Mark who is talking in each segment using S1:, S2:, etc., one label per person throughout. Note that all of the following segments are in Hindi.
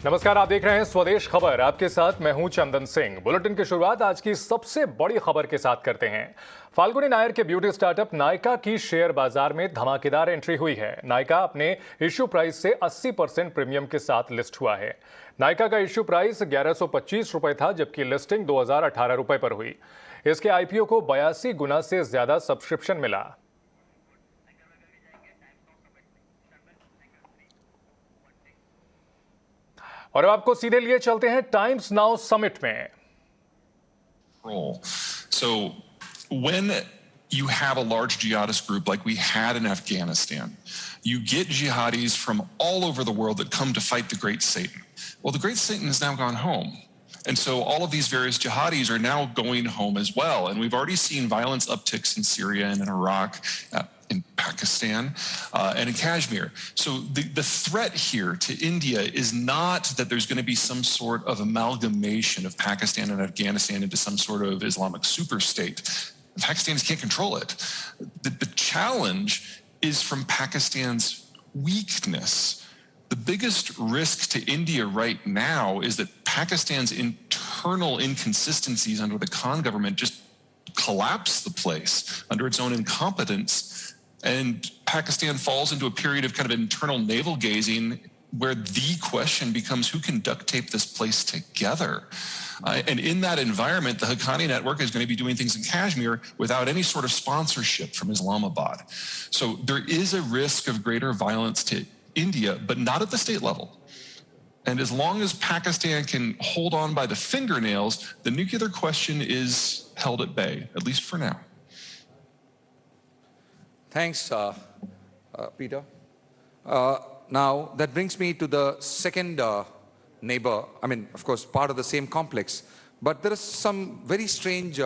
S1: नमस्कार, आप देख रहे हैं स्वदेश खबर। आपके साथ मैं हूं चंदन सिंह। बुलेटिन की शुरुआत आज की सबसे बड़ी खबर के साथ करते हैं। फाल्गुनी नायर के ब्यूटी स्टार्टअप नायका की शेयर बाजार में धमाकेदार एंट्री हुई है। नायका अपने इश्यू प्राइस से 80% प्रीमियम के साथ लिस्ट हुआ है। नायका का इश्यू प्राइस 1125 रुपए था, जबकि लिस्टिंग 2018 रुपए पर हुई। इसके आईपीओ को 82 गुना से ज्यादा सब्सक्रिप्शन मिला। और अब आपको सीधे लिए चलते हैं टाइम्स नाउ समिट में।
S2: So when you have a large jihadist group like we had in Afghanistan, you get jihadis from all over the world that come to fight the Great Satan. Well, the Great Satan has now gone home. And so all of these various jihadis are now going home as well. And we've already seen violence upticks in Syria and in Iraq, in Pakistan, and in Kashmir. So the threat here to India is not that there's going to be some sort of amalgamation of Pakistan and Afghanistan into some sort of Islamic superstate. Pakistanis can't control it. The challenge is from Pakistan's weakness. The biggest risk to India right now is that Pakistan's internal inconsistencies under the Khan government just collapse the place under its own incompetence, and Pakistan falls into a period of kind of internal navel gazing where the question becomes who can duct tape this place together. And in that environment, the Haqqani network is going to be doing things in Kashmir without any sort of sponsorship from Islamabad. So there is a risk of greater violence to India, but not at the state level. And as long as Pakistan can hold on by the fingernails, the nuclear question is held at bay, at least for now.
S3: Thanks, Peter. Now, that brings me to the second neighbor. I mean, of course, part of the same complex. But there is some very strange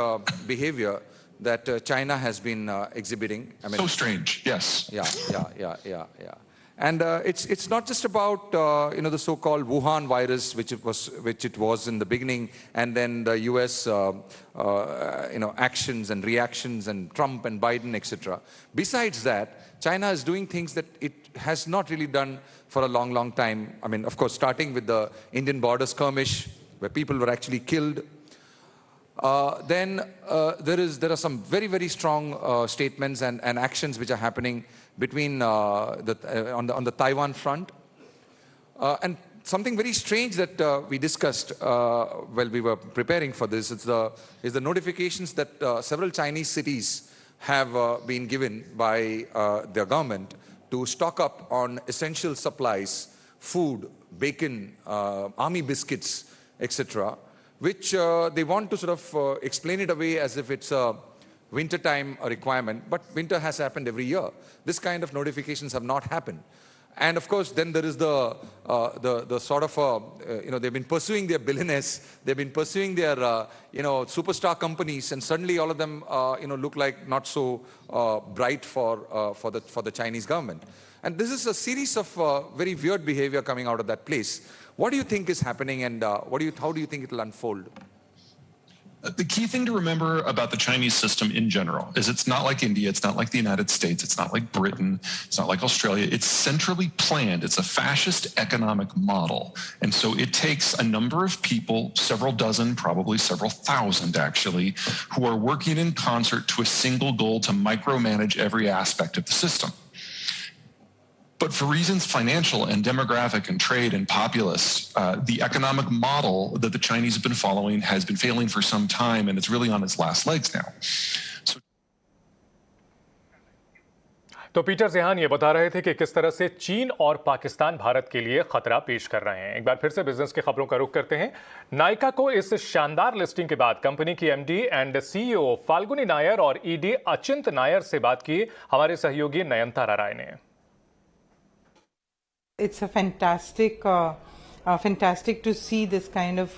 S3: behavior that China has been exhibiting.
S2: I mean, so strange, yes.
S3: Yeah. And it's not just about the so-called Wuhan virus, which it was in the beginning, and then the U.S. Actions and reactions, and Trump and Biden, etc. Besides that, China is doing things that it has not really done for a long, long time. I mean, of course, starting with the Indian border skirmish, where people were actually killed. Then there are some very, very strong statements and actions which are happening between on the Taiwan front, and something very strange that we discussed while we were preparing for this is the notifications that several Chinese cities have been given by their government to stock up on essential supplies, food, bacon, army biscuits, etc., which they want to sort of explain it away as if it's a wintertime requirement, but winter has happened every year. This kind of notifications have not happened. And of course, then there is the sort of, they've been pursuing their billionaires, they've been pursuing their, superstar companies, and suddenly all of them, look like not so bright for the Chinese government. And this is a series of very weird behavior coming out of that place. What do you think is happening, and how do you think it will unfold?
S2: The key thing to remember about the Chinese system in general is it's not like India, it's not like the United States, it's not like Britain, it's not like Australia. It's centrally planned. It's a fascist economic model. And so it takes a number of people, several dozen, probably several thousand actually, who are working in concert to a single goal to micromanage every aspect of the system. But for reasons financial and demographic and trade and populist, the economic model that the Chinese have been following has been failing for some time, and it's really on its last legs now.
S1: तो पीटर ज़ेहान ये बता रहे थे कि किस तरह से चीन और पाकिस्तान भारत के लिए खतरा पेश कर रहे हैं। एक बार फिर से बिजनेस की खबरों का रुख करते हैं। नायका को इस शानदार लिस्टिंग के बाद कंपनी की MD and CEO Falguni Nair और ईडी अचिंत नायर से बात की हमारे सहयोगी नयनतारा राय ने।
S4: It's a fantastic to see this kind of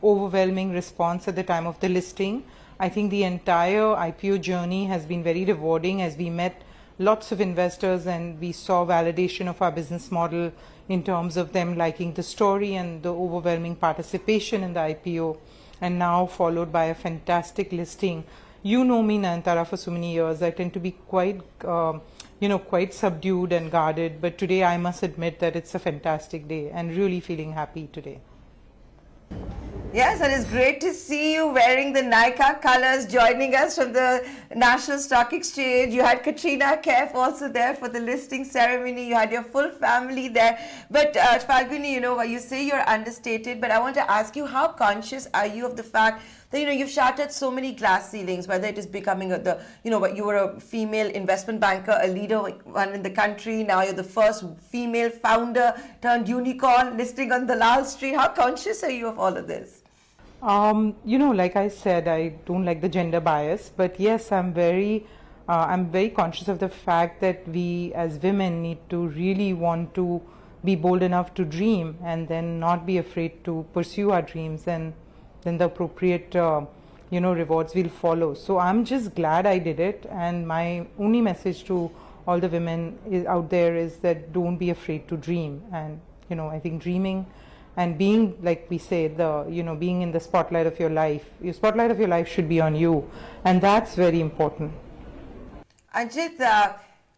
S4: overwhelming response at the time of the listing. I think the entire IPO journey has been very rewarding as we met lots of investors and we saw validation of our business model in terms of them liking the story and the overwhelming participation in the IPO, and now followed by a fantastic listing. You know me, Nayantara, for so many years. I tend to be quite quite subdued and guarded. But today I must admit that it's a fantastic day and really feeling happy today.
S5: Yes, and it's great to see you wearing the Nykaa colors, joining us from the National Stock Exchange. You had Katrina Kaif also there for the listing ceremony. You had your full family there. But Falguni, you say you're understated, but I want to ask you, how conscious are you of the fact that, you've shattered so many glass ceilings, whether it is becoming you were a female investment banker, a leader one in the country. Now you're the first female founder turned unicorn listing on Dalal Street. How conscious are you of all of this?
S4: Like I said, I don't like the gender bias, but yes, I'm very conscious of the fact that we as women need to really want to be bold enough to dream and then not be afraid to pursue our dreams, and then the appropriate rewards will follow. So I'm just glad I did it, and my only message to all the women out there is that don't be afraid to dream. And I think dreaming and being, like we say, being in the spotlight of your life should be on you, and that's very important.
S5: Anchit,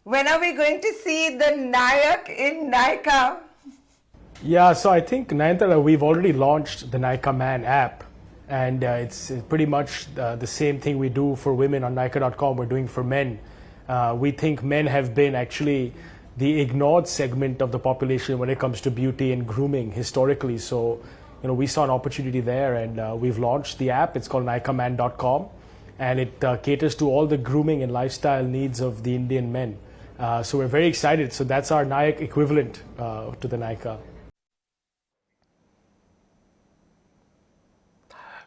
S5: when are we going to see the Nayak in Nykaa?
S6: Yeah, so I think, Nayanthara, we've already launched the Nykaa Man app, and it's pretty much the same thing we do for women on Nykaa.com, we're doing for men. We think men have been actually the ignored segment of the population when it comes to beauty and grooming historically. So, we saw an opportunity there, and we've launched the app. It's called NykaaMan.com, and it caters to all the grooming and lifestyle needs of the Indian men. So we're very excited. So that's our Nayak equivalent to the Nykaa.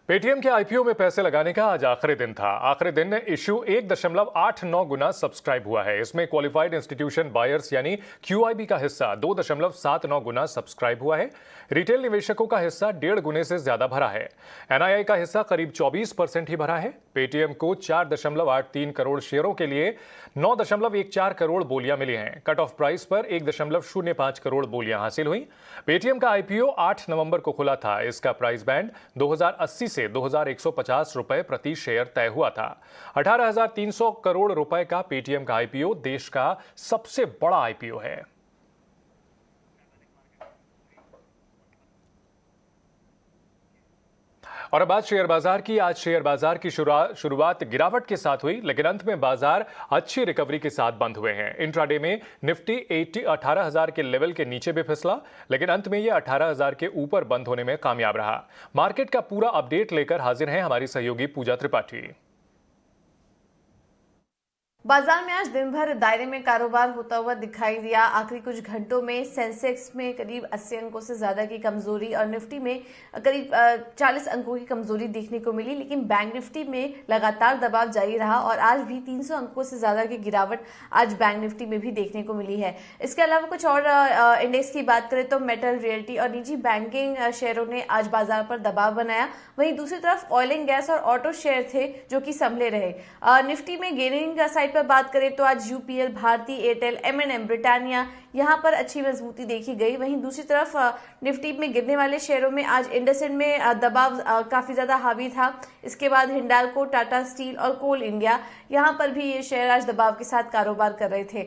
S1: Paytm के आईपीओ में पैसे लगाने का आज आखिरी दिन था। आखिरी दिन इश्यू 1.89 गुना सब्सक्राइब हुआ है। इसमें क्वालिफाइड इंस्टीट्यूशन बायर्स यानी क्यूआईबी का हिस्सा 2.79 गुना सब्सक्राइब हुआ है। रिटेल निवेशकों का हिस्सा 1.5 गुने से ज्यादा भरा है। एनआईआई का हिस्सा करीब 24% ही भरा है। पेटीएम को 4.83 करोड़ शेयरों के लिए 9.14 करोड़ बोलियां मिली हैं। कट ऑफ प्राइस पर 1.05 करोड़ बोलियां हासिल हुई। पेटीएम का आईपीओ 8 नवंबर को खुला था। इसका प्राइस बैंड 2080 से 2150 रुपए प्रति शेयर तय हुआ था। 18,300 करोड़ रुपए का पेटीएम का आईपीओ देश का सबसे बड़ा आईपीओ है। और अब बात शेयर बाजार की। आज शेयर बाजार की शुरुआत गिरावट के साथ हुई, लेकिन अंत में बाजार अच्छी रिकवरी के साथ बंद हुए हैं। इंट्राडे में निफ्टी 18,000 के लेवल के नीचे भी फिसला, लेकिन अंत में यह 18,000 के ऊपर बंद होने में कामयाब रहा। मार्केट का पूरा अपडेट लेकर हाजिर हैं हमारी सहयोगी पूजा त्रिपाठी।
S7: बाजार में आज दिन भर दायरे में कारोबार होता हुआ दिखाई दिया। आखिरी कुछ घंटों में सेंसेक्स में करीब 80 अंकों से ज्यादा की कमजोरी और निफ्टी में करीब 40 अंकों की कमजोरी देखने को मिली, लेकिन बैंक निफ्टी में लगातार दबाव जारी रहा और आज भी 300 अंकों से ज्यादा की गिरावट आज बैंक निफ्टी में भी देखने को मिली है। इसके अलावा कुछ और इंडेक्स की बात करें तो मेटल, रियल्टी और निजी बैंकिंग शेयरों ने आज बाजार पर दबाव बनाया। वहीं दूसरी तरफ ऑयल एंड गैस और ऑटो शेयर थे जो कि संभले रहे। निफ्टी में गेनिंग साइड पर बात करें तो आज यूपीएल, भारती एयरटेल, एमएनएम, ब्रिटानिया यहां पर अच्छी मजबूती देखी गई। वहीं दूसरी तरफ निफ्टी में गिरने वाले शेयरों में आज इंडसइंड में दबाव काफी ज्यादा हावी था। इसके बाद हिंडाल्को, टाटा स्टील और कोल इंडिया यहां पर भी ये शेयर आज दबाव के साथ कारोबार कर रहे थे।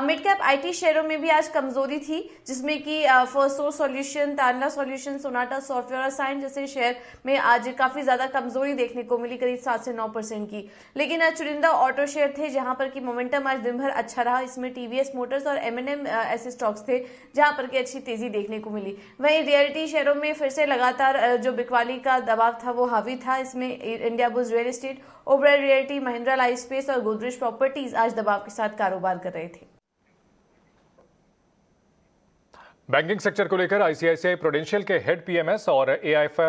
S7: मिड कैप आईटी शेयरों में भी आज कमजोरी थी, जिसमें कि फर्स्टसोर्स सॉल्यूशन, तांडा सॉल्यूशन, सोनाटा सॉफ्टवेयर और साइन जैसे शेयर में आज काफी ज्यादा कमजोरी देखने को मिली, करीब 7 से 9% की। लेकिन चुनिंदा ऑटो शेयर थे जहां पर की मोमेंटम आज दिन भर अच्छा रहा। इसमें टीवीएस मोटर्स और एमएनएम ऐसे स्टॉक्स थे जहां पर की अच्छी तेजी देखने को मिली। वहीं रियल्टी शेयरों में फिर से लगातार जो बिकवाली का दबाव था वो हावी था। इसमें India bulls real estate, Oberoi realty, Mahindra life space और गोदरेज प्रॉपर्टीज आज दबाव के साथ कारोबार कर रहे थे।
S1: बैंकिंग सेक्टर को लेकर आईसीआईसीआई प्रूडेंशियल के हेड पीएमएस और एआईएफ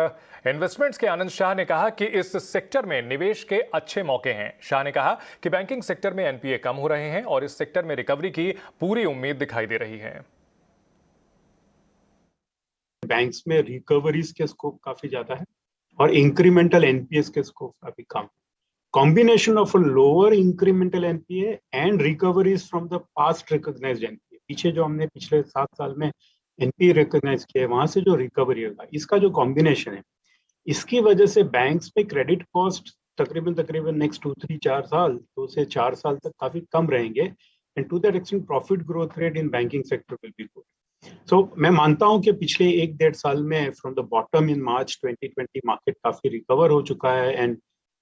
S1: इन्वेस्टमेंट्स के आनंद शाह ने कहा कि इस सेक्टर में निवेश के अच्छे मौके हैं। शाह ने कहा कि बैंकिंग सेक्टर में एनपीए कम हो रहे हैं और इस सेक्टर में रिकवरी की पूरी उम्मीद दिखाई दे रही है।
S8: बैंक्स में रिकवरीज के स्कोप काफी ज्यादा है और इंक्रीमेंटल एनपीएस के स्कोप काफी कम। Combination of lower incremental NPA and recoveries from the past recognised NPA, पीछे जो हमने पिछले 7 साल में एनपीए रिकॉग्नाइज किया है वहां से जो रिकवरी होगा, इसका जो कॉम्बिनेशन है, इसकी वजह से बैंक्स में क्रेडिट कॉस्ट तकरीबन नेक्स्ट 2-3-4 साल 2 से 4 साल तक काफी कम रहेंगे, and to that extent profit growth rate in banking sector will be good. So मैं मानता हूं कि पिछले 1-1.5 साल में from the bottom in March 2020 market काफी रिकवर हो चुका है एंड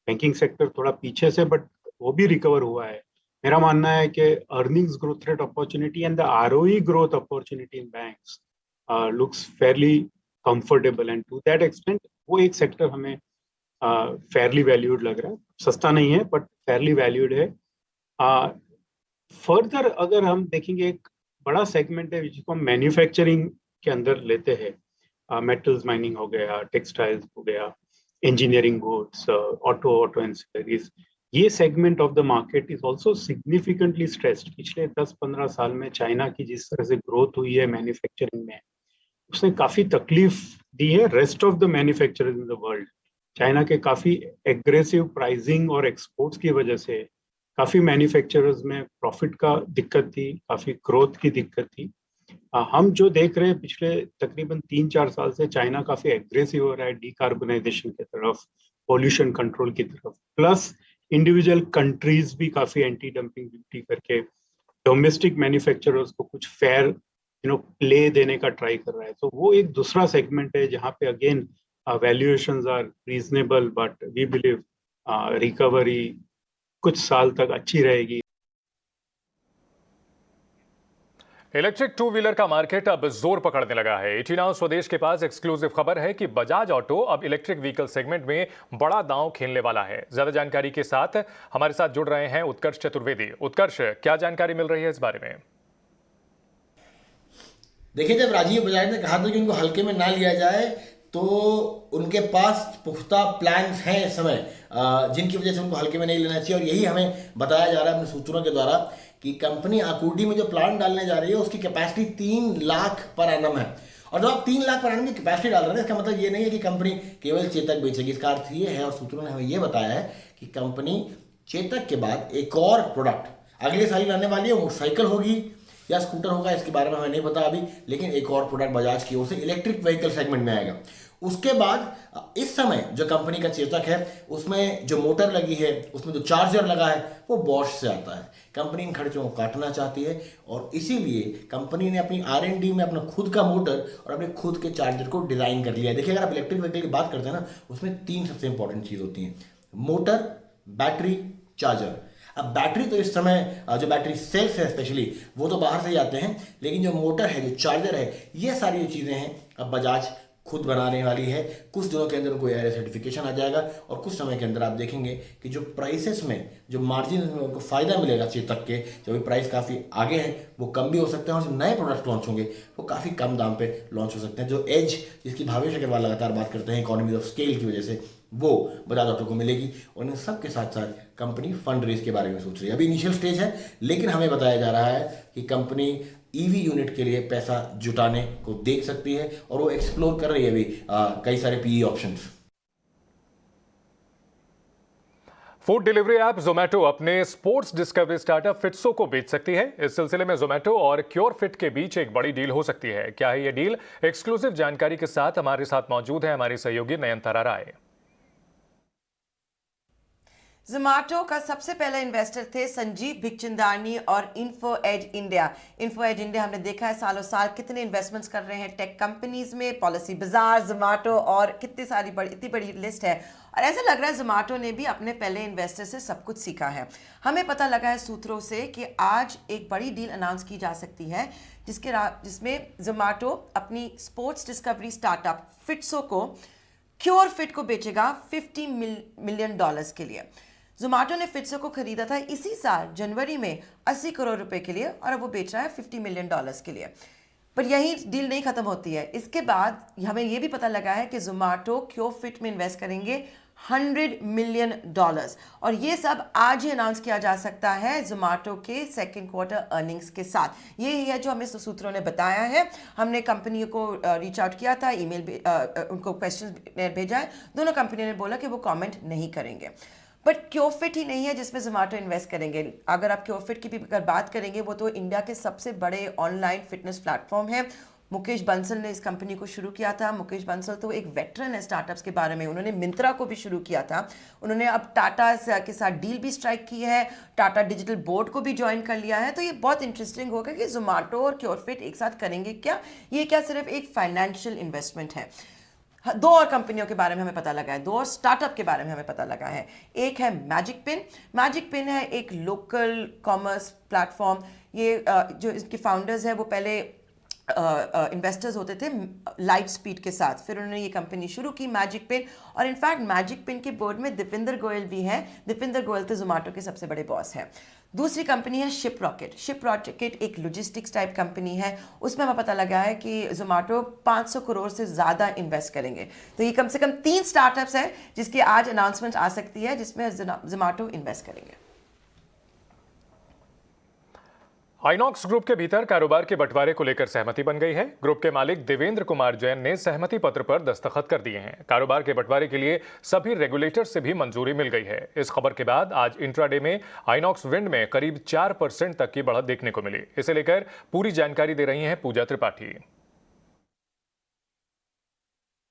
S8: बैंकिंग सेक्टर थोड़ा पीछे से बट वो भी रिकवर हुआ है. मेरा मानना है कि earnings growth rate opportunity and the ROE growth opportunity in banks looks fairly comfortable and to that extent वो एक सेक्टर हमें फेयरली वैल्यूड लग रहा है. सस्ता नहीं है बट फेयरली वैल्यूड है. फर्दर अगर हम देखेंगे एक बड़ा सेगमेंट है जिसको हम मैन्युफैक्चरिंग के अंदर लेते हैं. मेटल्स माइनिंग हो गया, टेक्सटाइल्स हो गया, इंजीनियरिंग गुड्स, ऑटो एंसिलरीज. ये segment of the market is also significantly stressed. पिछले 10-15 साल में चाइना की जिस तरह से ग्रोथ हुई है मैन्युफैक्चरिंग में, उसने काफी तकलीफ दी है rest of the manufacturers in the world. China के काफी एग्रेसिव प्राइसिंग और एक्सपोर्ट्स की वजह से काफी मैन्युफैक्चरर्स में प्रॉफिट का दिक्कत थी, काफी ग्रोथ की दिक्कत थी. हम जो देख रहे हैं पिछले तकरीबन 3-4 साल से चाइना काफी एग्रेसिव हो रहा है डिकार्बनाइजेशन की तरफ, पोल्यूशन कंट्रोल की तरफ, प्लस इंडिविजुअल कंट्रीज भी काफी एंटी डंपिंग ड्यूटी करके डोमेस्टिक मैन्युफैक्चरर्स को कुछ फेयर प्ले देने का ट्राई कर रहा है. तो वो एक दूसरा सेगमेंट है जहाँ पे again valuations are reasonable but we believe recovery कुछ साल तक अच्छी रहेगी.
S1: इलेक्ट्रिक टू व्हीलर का मार्केट अब जोर पकड़ने लगा है. 18 नाउ स्वदेश के पास एक्सक्लूसिव खबर है कि बजाज ऑटो अब इलेक्ट्रिक व्हीकल सेगमेंट में बड़ा दांव खेलने वाला है. ज्यादा जानकारी के साथ हमारे साथ जुड़ रहे हैं उत्कर्ष चतुर्वेदी. उत्कर्ष, क्या जानकारी मिल रही है इस बारे में?
S9: देखिए, जब राजीव बजाज ने कहा था कि उनको हल्के में ना लिया जाए तो उनके पास पुख्ता प्लान्स हैं इस समय जिनकी वजह से उनको हल्के में नहीं लेना चाहिए. और यही हमें बताया जा रहा है अपने सूत्रों के द्वारा कि कंपनी आकुर्डी में जो प्लांट डालने जा रही है उसकी कैपेसिटी 3 लाख पर एनम है. और जब आप 3 लाख पर एनम की कैपेसिटी डाल रहे हैं इसका मतलब ये नहीं है कि कंपनी केवल चेतक बेचेगी. इसका अर्थ ये है, और सूत्रों ने हमें ये बताया है कि कंपनी चेतक के बाद एक और प्रोडक्ट अगले साल लाने वाली है. मोटरसाइकिल होगी या स्कूटर होगा इसके बारे में हमें नहीं पता अभी, लेकिन एक और प्रोडक्ट बजाज की ओर से इलेक्ट्रिक व्हीकल सेगमेंट में आएगा. उसके बाद इस समय जो कंपनी का चेतक है उसमें जो मोटर लगी है, उसमें जो चार्जर लगा है वो बॉश से आता है. कंपनी इन खर्चों को काटना चाहती है और इसीलिए कंपनी ने अपनी R&D में अपना खुद का मोटर और अपने खुद के चार्जर को डिज़ाइन कर लिया है. देखिए, अगर आप इलेक्ट्रिक व्हीकल की बात करते हैं ना, उसमें 3 सबसे इंपॉर्टेंट चीज़ होती हैं: मोटर, बैटरी, चार्जर. अब बैटरी तो इस समय जो बैटरी सेल्स है स्पेशली वो तो बाहर से ही आते हैं, लेकिन जो मोटर है, जो चार्जर है, ये सारी जो चीज़ें हैं अब बजाज खुद बनाने वाली है. कुछ दिनों के अंदर उनको ARAI सर्टिफिकेशन आ जाएगा और कुछ समय के अंदर आप देखेंगे कि जो प्राइसेस में, जो मार्जिन में उनको फ़ायदा मिलेगा चेतक के, जो भी प्राइस काफ़ी आगे हैं वो कम भी हो सकते हैं और जो नए प्रोडक्ट लॉन्च होंगे वो काफ़ी कम दाम पे लॉन्च हो सकते हैं. जो एज जिसकी भावेश अग्रवाल लगातार बात करते हैं इकोनॉमी ऑफ स्केल की वजह से, वो बजाज ऑटो को मिलेगी. और इन सब के साथ साथ कंपनी फंड रेज के बारे में सोच रही है. अभी इनिशियल स्टेज है, लेकिन हमें बताया जा रहा है कि कंपनी EV यूनिट के लिए पैसा जुटाने को देख सकती है और वो एक्सप्लोर कर रही है अभी कई सारे PE options.
S1: Food delivery app Zomato अपने स्पोर्ट्स डिस्कवरी स्टार्टअप फिट्सो को बेच सकती है. इस सिलसिले में जोमैटो और क्योर फिट के बीच एक बड़ी डील हो सकती है. क्या है ये डील? एक्सक्लूसिव जानकारी के साथ हमारे साथ मौजूद है हमारी सहयोगी नयनतारा राय.
S5: जोमेटो का सबसे पहला इन्वेस्टर थे संजीव बिखचंदानी और Info Edge India. Info Edge India हमने देखा है सालों साल कितने इन्वेस्टमेंट्स कर रहे हैं टेक कंपनीज में, पॉलिसी बाजार, जोमेटो और कितनी सारी इतनी बड़ी लिस्ट है. और ऐसा लग रहा है जोमेटो ने भी अपने पहले इन्वेस्टर से सब कुछ सीखा है. हमें पता लगा है सूत्रों से कि आज एक बड़ी डील अनाउंस की जा सकती है जिसमें जोमेटो अपनी स्पोर्ट्स डिस्कवरी स्टार्टअप फिट्सो को क्योर फिट को बेचेगा $50 मिलियन के लिए. जोमेटो ने फिट्सो को खरीदा था इसी साल जनवरी में 80 करोड़ रुपए के लिए और अब वो बेच रहा है $50 मिलियन के लिए. पर यही डील नहीं खत्म होती है. इसके बाद हमें ये भी पता लगा है कि जोमेटो क्योर फिट में इन्वेस्ट करेंगे $100 मिलियन और ये सब आज ही अनाउंस किया जा सकता है जोमेटो के सेकंड क्वार्टर अर्निंग्स के साथ. ये है जो हमें सूत्रों ने बताया है. हमने कंपनी को रीच आउट किया था, ईमेल उनको क्वेश्चन भेजा है. दोनों कंपनी ने बोला कि वो कमेंट नहीं करेंगे. बट क्योरफिट ही नहीं है जिसमें जोमेटो इन्वेस्ट करेंगे. अगर आप क्योरफिट की भी अगर बात करेंगे, वो तो इंडिया के सबसे बड़े ऑनलाइन फिटनेस प्लेटफॉर्म है. मुकेश बंसल ने इस कंपनी को शुरू किया था। मुकेश बंसल तो एक वेटरन है स्टार्टअप्स के बारे में, उन्होंने मिंत्रा को भी शुरू किया था, उन्होंने अब टाटा के साथ डील भी स्ट्राइक की है, टाटा डिजिटल बोर्ड को भी ज्वाइन कर लिया है। तो ये बहुत इंटरेस्टिंग होगा कि जोमेटो और क्योरफिट एक साथ करेंगे क्या, ये क्या सिर्फ एक फाइनेंशियल इन्वेस्टमेंट है। दो और कंपनियों के बारे में हमें पता लगा है, दो और स्टार्टअप के बारे में हमें पता लगा है। एक है मैजिक पिन। मैजिक पिन है एक लोकल कॉमर्स प्लेटफॉर्म। ये जो इसके फाउंडर्स हैं वो पहले इन्वेस्टर्स होते थे लाइट स्पीड के साथ, फिर उन्होंने ये कंपनी शुरू की मैजिक पिन। और इनफैक्ट मैजिक पिन के बोर्ड में दीपिंदर गोयल भी हैं। दीपिंदर गोयल तो जोमेटो के सबसे बड़े बॉस हैं। दूसरी कंपनी है शिप रॉकेट। शिप रॉकेट एक लॉजिस्टिक्स टाइप कंपनी है, उसमें हमें पता लगा है कि जोमेटो 500 करोड़ से ज़्यादा इन्वेस्ट करेंगे। तो ये कम से कम 3 स्टार्टअप्स हैं जिसकी आज अनाउंसमेंट आ सकती है जिसमें जोमेटो इन्वेस्ट करेंगे।
S1: आइनॉक्स ग्रुप के भीतर कारोबार के बंटवारे को लेकर सहमति बन गई है। ग्रुप के मालिक देवेंद्र कुमार जैन ने सहमति पत्र पर दस्तखत कर दिए हैं। कारोबार के बंटवारे के लिए सभी रेगुलेटर से भी मंजूरी मिल गई है। इस खबर के बाद आज इंट्राडे में आइनॉक्स विंड में करीब 4% तक की बढ़त देखने को मिली। इसे लेकर पूरी जानकारी दे रही हैं पूजा त्रिपाठी।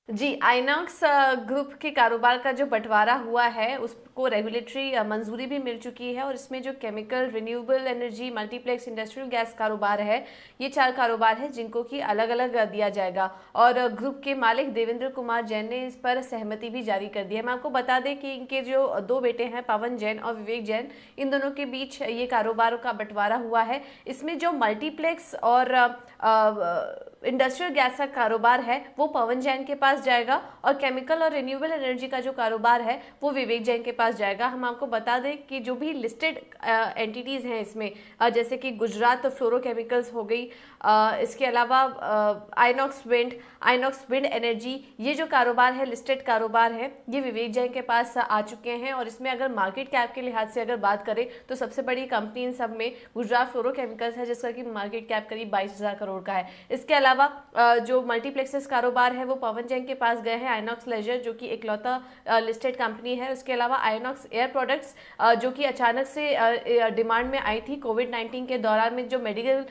S7: जी, आइनॉक्स ग्रुप के कारोबार का जो बंटवारा हुआ है उसको रेगुलेटरी मंजूरी भी मिल चुकी है और इसमें जो chemical, renewable energy, multiplex, industrial gas कारोबार है, ये 4 कारोबार है जिनको कि अलग अलग दिया जाएगा। और ग्रुप के मालिक देवेंद्र कुमार जैन ने इस पर सहमति भी जारी कर दी है। मैं आपको बता दें कि इनके जो 2 बेटे हैं पवन जैन और विवेक जैन, इन दोनों के बीच ये कारोबार का बंटवारा हुआ है। इसमें जो मल्टीप्लेक्स और इंडस्ट्रियल गैस का कारोबार है वो पवन जैन के पास जाएगा और केमिकल और रिन्यूएबल एनर्जी का जो कारोबार है वो विवेक जैन के पास जाएगा। हम आपको बता दें कि जो भी लिस्टेड एंटिटीज हैं इसमें, जैसे कि गुजरात फ्लोरोकेमिकल्स हो गई, इसके अलावा आइनॉक्स विंड एनर्जी, ये जो कारोबार है लिस्टेड कारोबार है ये विवेक जैन के पास आ चुके हैं। और इसमें अगर मार्केट कैप के लिहाज से अगर बात करें तो सबसे बड़ी कंपनी इन सब में गुजरात फ्लोरोकेमिकल्स है जिसका कि मार्केट कैप करीब 22,000 करोड़ का है। इसके अलावा जो मल्टीप्लेक्सेस कारोबार है वो पवन जैन के पास गए हैं। आइनॉक्स लेजर जो कि इकलौता लिस्टेड कंपनी है, उसके अलावा आइनॉक्स एयर प्रोडक्ट्स जो कि अचानक से डिमांड में आई थी कोविड-19 के दौरान में, जो मेडिकल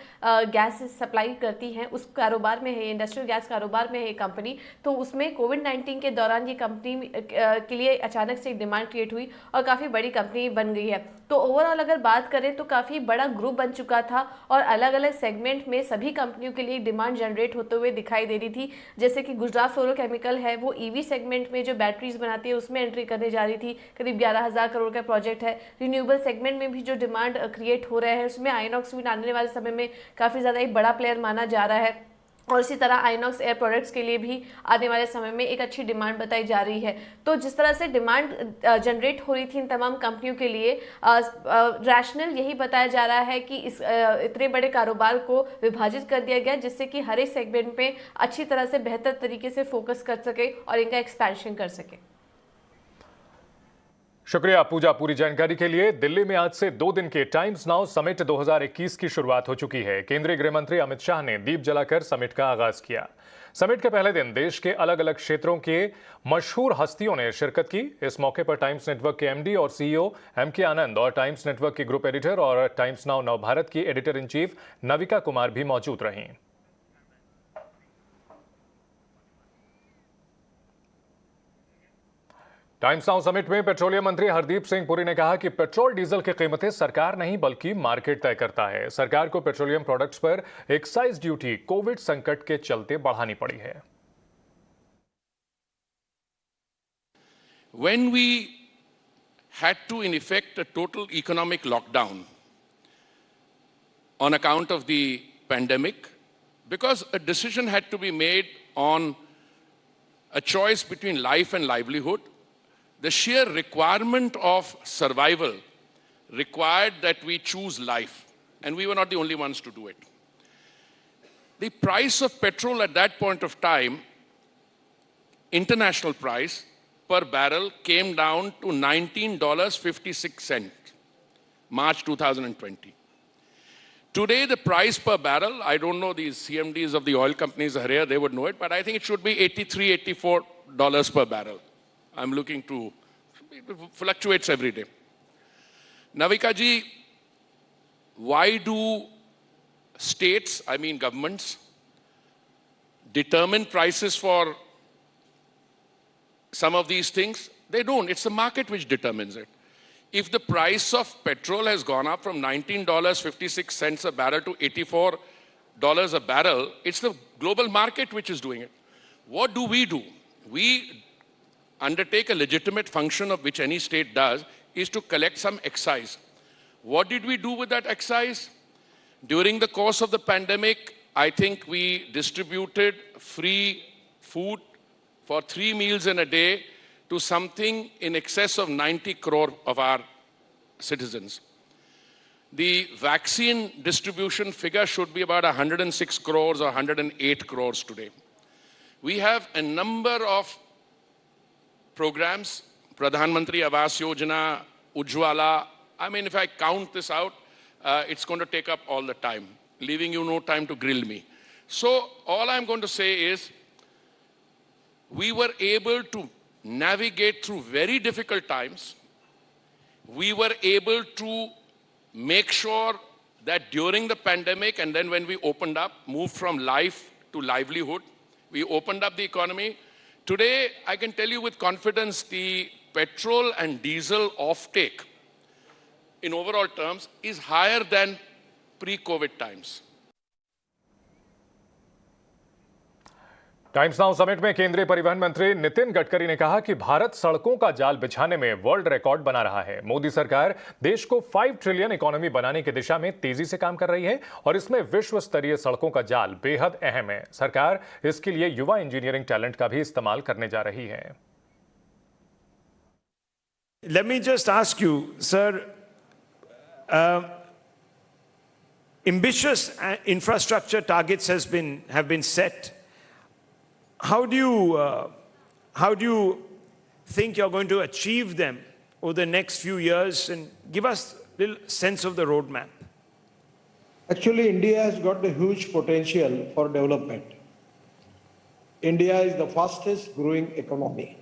S7: गैस सप्लाई करती हैं उस कारोबार में है, इंडस्ट्रियल गैस कारोबार में है कंपनी। तो उसमें कोविड-19 के दौरान ये कंपनी के लिए अचानक से एक डिमांड क्रिएट हुई और काफ़ी बड़ी कंपनी बन गई है। तो ओवरऑल अगर बात करें तो काफ़ी बड़ा ग्रुप बन चुका था और अलग अलग सेगमेंट में सभी कंपनियों के लिए डिमांड जनरेट होते हुए दिखाई दे रही थी। जैसे कि गुजरात फ्लोरोकेमिकल है वो ईवी सेगमेंट में जो बैटरीज बनाती है उसमें एंट्री करने जा रही थी, करीब 11,000 करोड़ का प्रोजेक्ट है। रिन्यूएबल सेगमेंट में भी जो डिमांड क्रिएट हो रहा है उसमें आइनॉक्स भी आने वाले समय में काफ़ी ज़्यादा एक बड़ा प्लेयर माना जा रहा है। और इसी तरह आइनॉक्स एयर प्रोडक्ट्स के लिए भी आने वाले समय में एक अच्छी डिमांड बताई जा रही है। तो जिस तरह से डिमांड जनरेट हो रही थी इन तमाम कंपनियों के लिए, रैशनल यही बताया जा रहा है कि इस इतने बड़े कारोबार को विभाजित कर दिया गया जिससे कि हर एक सेगमेंट में अच्छी तरह से बेहतर तरीके से फोकस कर सके और इनका एक्सपेंशन कर सके।
S1: शुक्रिया पूजा पूरी जानकारी के लिए। दिल्ली में आज से 2 दिन के टाइम्स नाउ समिट 2021 की शुरुआत हो चुकी है। केंद्रीय गृह मंत्री अमित शाह ने दीप जलाकर समिट का आगाज किया। समिट के पहले दिन देश के अलग अलग क्षेत्रों के मशहूर हस्तियों ने शिरकत की। इस मौके पर टाइम्स नेटवर्क के एमडी और सीईओ एमके आनंद और टाइम्स नेटवर्क के ग्रुप एडिटर और टाइम्स नाउ नव भारत की editor in chief Navika Kumar भी मौजूद रहीं। टाइम्स नाउ समिट में पेट्रोलियम मंत्री हरदीप सिंह पुरी ने कहा कि पेट्रोल डीजल की कीमतें सरकार नहीं बल्कि मार्केट तय करता है। सरकार को पेट्रोलियम प्रोडक्ट्स पर एक्साइज ड्यूटी कोविड संकट के चलते बढ़ानी पड़ी है।
S10: When we had to in effect a total economic lockdown on account of the pandemic, because a decision had to be made on a choice between life and livelihood, the sheer requirement of survival required that we choose life, and we were not the only ones to do it. The price of petrol at that point of time, international price per barrel, came down to $19.56, March 2020. Today, the price per barrel, I don't know, these CMDs of the oil companies are here, they would know it, but I think it should be $83, $84 per barrel. I'm looking to, it fluctuates every day. Navika ji, why do states, I mean governments, determine prices for some of these things? They don't. It's the market which determines it. If the price of petrol has gone up from $19.56 a barrel to $84 a barrel, it's the global market which is doing it. What do? We undertake a legitimate function of which any state does, is to collect some excise. What did we do with that excise? During the course of the pandemic, I think we distributed free food for 3 meals in a day to something in excess of 90 crore of our citizens. The vaccine distribution figure should be about 106 crores or 108 crores today. We have a number of programs, Pradhan Mantri Awas Yojana, Ujjwala. I mean, if I count this out, it's going to take up all the time, leaving you no time to grill me. So all I'm going to say is, we were able to navigate through very difficult times. We were able to make sure that during the pandemic, and then when we opened up, moved from life to livelihood, we opened up the economy. Today, I can tell you with confidence, the petrol and diesel offtake in overall terms is higher than pre-COVID times.
S1: Times now summit में केंद्रीय परिवहन मंत्री नितिन गडकरी ने कहा कि भारत सड़कों का जाल बिछाने में वर्ल्ड रिकॉर्ड बना रहा है। मोदी सरकार देश को 5 ट्रिलियन इकोनॉमी बनाने की दिशा में तेजी से काम कर रही है और इसमें विश्व स्तरीय सड़कों का जाल बेहद अहम है। सरकार इसके लिए युवा इंजीनियरिंग टैलेंट का भी इस्तेमाल करने जा रही है।
S11: Let me just ask you, sir, ambitious infrastructure targets have been set. How do you think you're going to achieve them over the next few years, and give us a little sense of the roadmap?
S12: Actually, India has got a huge potential for development. India is the fastest growing economy.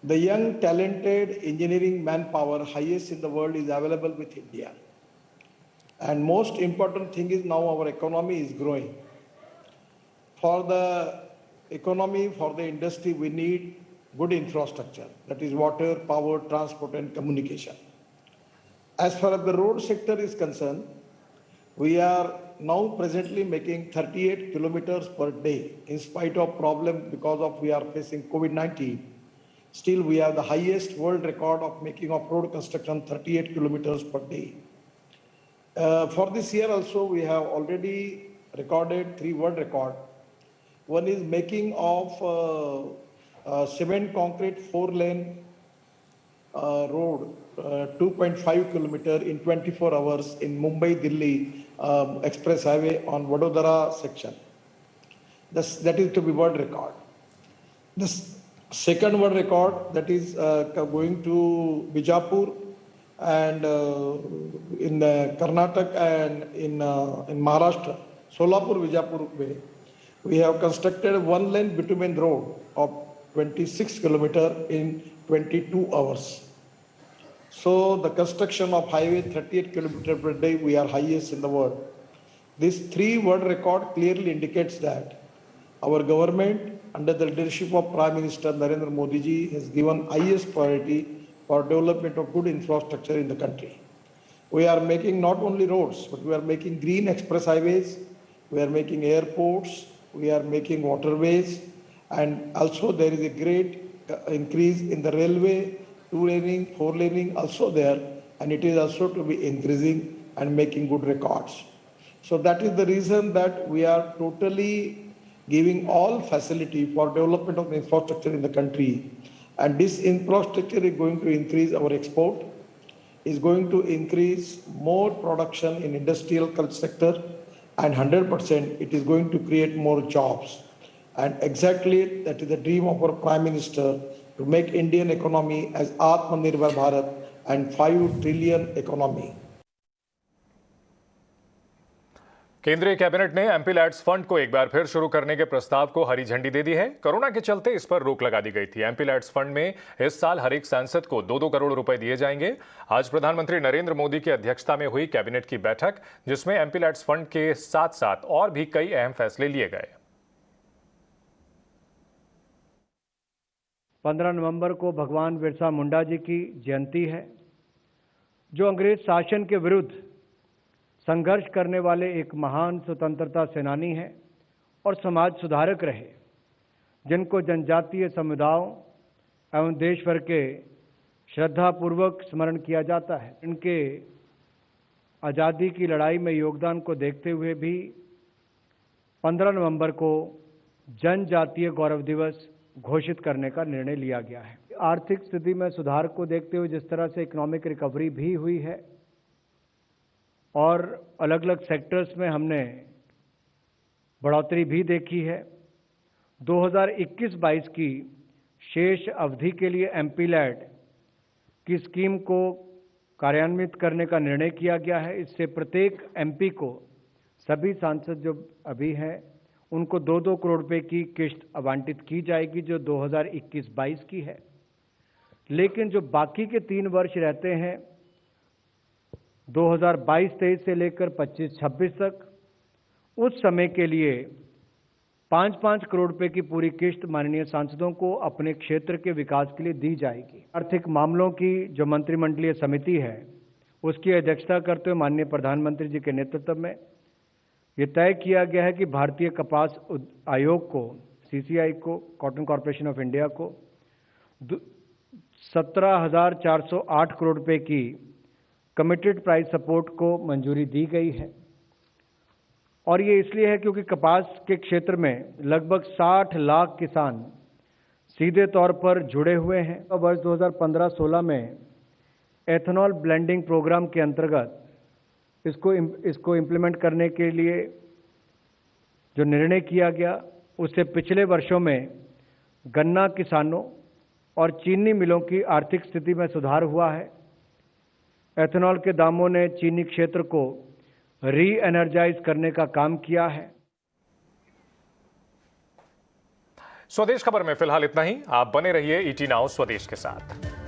S12: The young, talented engineering manpower, highest in the world, is available with India. And most important thing is now our economy is growing. For the economy, for the industry, we need good infrastructure. That is water, power, transport, and communication. As far as the road sector is concerned, we are now presently making 38 kilometers per day. In spite of problem because of we are facing COVID-19, still we have the highest world record of making of road construction 38 kilometers per day. For this year also, we have already recorded 3 world records. One is making of cement concrete 4-lane road, 2.5 kilometer in 24 hours in Mumbai-Delhi express highway on Vadodara section. That is to be world record. The second world record, that is going to Bijapur and in Karnataka and in Maharashtra, Solapur-Bijapur way. We have constructed 1-lane bitumen road of 26 kilometers in 22 hours. So the construction of highway 38 kilometers per day, we are highest in the world. This 3 world record clearly indicates that our government under the leadership of Prime Minister Narendra Modi ji has given highest priority for development of good infrastructure in the country. We are making not only roads, but we are making green express highways, we are making airports, we are making waterways, and also there is a great increase in the railway, 2-laning, 4-laning also there, and it is also to be increasing and making good records. So that is the reason that we are totally giving all facility for development of the infrastructure in the country. And this infrastructure is going to increase our export, is going to increase more production in industrial sector, and 100% it is going to create more jobs. And exactly that is the dream of our Prime Minister, to make Indian economy as Atmanirbhar Bharat and 5 trillion economy.
S1: केंद्रीय कैबिनेट ने एमपी लैड्स फंड को एक बार फिर शुरू करने के प्रस्ताव को हरी झंडी दे दी है। कोरोना के चलते इस पर रोक लगा दी गई थी। एमपी लैड्स फंड में इस साल हर एक सांसद को 2-2 करोड़ रुपए दिए जाएंगे। आज प्रधानमंत्री नरेंद्र मोदी की अध्यक्षता में हुई कैबिनेट की बैठक, जिसमें एमपी लैड्स फंड के साथ साथ और भी कई अहम फैसले लिए गए।
S13: 15 नवंबर को भगवान बिरसा मुंडा जी की जयंती है, जो अंग्रेज शासन के विरुद्ध संघर्ष करने वाले एक महान स्वतंत्रता सेनानी हैं और समाज सुधारक रहे, जिनको जनजातीय समुदायों एवं देश भर के श्रद्धापूर्वक स्मरण किया जाता है। इनके आज़ादी की लड़ाई में योगदान को देखते हुए भी 15 नवंबर को जनजातीय गौरव दिवस घोषित करने का निर्णय लिया गया है। आर्थिक स्थिति में सुधार को देखते हुए जिस तरह से इकोनॉमिक रिकवरी भी हुई है और अलग अलग सेक्टर्स में हमने बढ़ोतरी भी देखी है, 2021-22 की शेष अवधि के लिए एमपीलैड की स्कीम को कार्यान्वित करने का निर्णय किया गया है। इससे प्रत्येक एमपी को, सभी सांसद जो अभी हैं उनको 2-2 करोड़ रुपए की किस्त आवंटित की जाएगी, जो 2021-22 की है। लेकिन जो बाकी के 3 वर्ष रहते हैं 2022-23 से लेकर 25-26 तक, उस समय के लिए 5-5 करोड़ रुपए की पूरी किस्त माननीय सांसदों को अपने क्षेत्र के विकास के लिए दी जाएगी। आर्थिक मामलों की जो मंत्रिमंडलीय समिति है उसकी अध्यक्षता करते हुए माननीय प्रधानमंत्री जी के नेतृत्व में ये तय किया गया है कि भारतीय कपास आयोग को, सीसीआई को, कॉटन कॉर्पोरेशन ऑफ इंडिया को 17,408 करोड़ रुपए की कमिटेड प्राइस सपोर्ट को मंजूरी दी गई है। और ये इसलिए है क्योंकि कपास के क्षेत्र में लगभग 60 लाख किसान सीधे तौर पर जुड़े हुए हैं। वर्ष 2015-16 में एथेनॉल ब्लेंडिंग प्रोग्राम के अंतर्गत इसको इम्प्लीमेंट करने के लिए जो निर्णय किया गया, उससे पिछले वर्षों में गन्ना किसानों और चीनी मिलों की आर्थिक स्थिति में सुधार हुआ है। एथेनॉल के दामों ने चीनी क्षेत्र को री एनर्जाइज करने का काम किया है।
S1: स्वदेश खबर में फिलहाल इतना ही। आप बने रहिए ईटी नाउ स्वदेश के साथ।